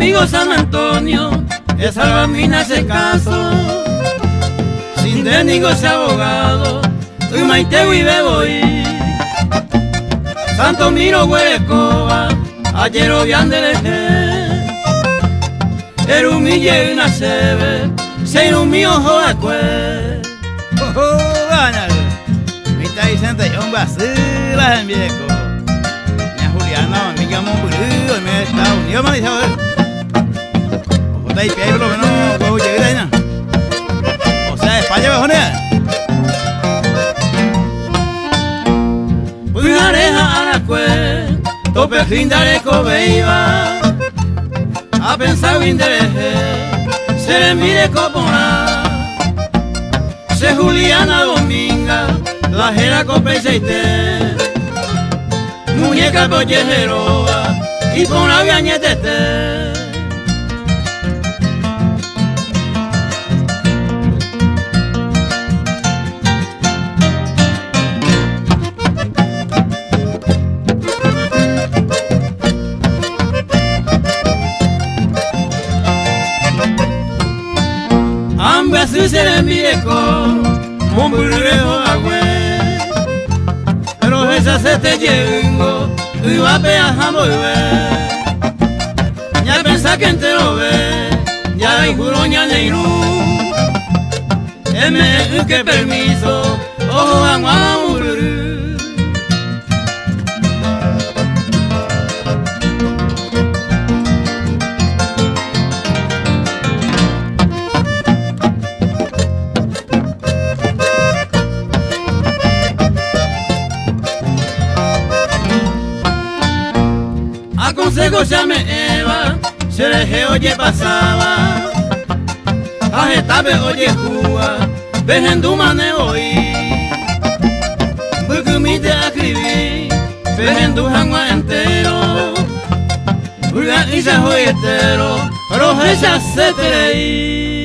amigo San Antonio, esa albamina se casó. Sin técnico se abogado, y maiteo y bebo y Santo Miro Huerecoba, ayer obvian de leje. El humille y una sebe, se un mío joda cue. Gánale. Me está diciendo yo un vacila en viejo. Mi Juliana, mi amiga Monbulío, y me está unido, me dice a ver. Ojo, está ahí, que hay por lo menos, huevo, llegué ya. O sea, España, bajonea. Unareja aracue, tope rindare cobeiva. A pensar windereje, se le mire copona. Se Juliana Dominga, la jera cope y seite. Muñeca pollejeroa, y con la viañetete. Ambas se le mire con Monburejo agüe. Pero esa se te llegó y va a pear a volver. Ya pensa que te lo ve, ya hay juroña neirú. Que permiso, ojo a Monburejo. Aconsejo llame Eva, se le oye pasaba. A Getafe oye Cuba, vejendú mane oí. Porque mi te escribí, vejendú jangua entero. Burga y se joyetero, pero ella se te leí.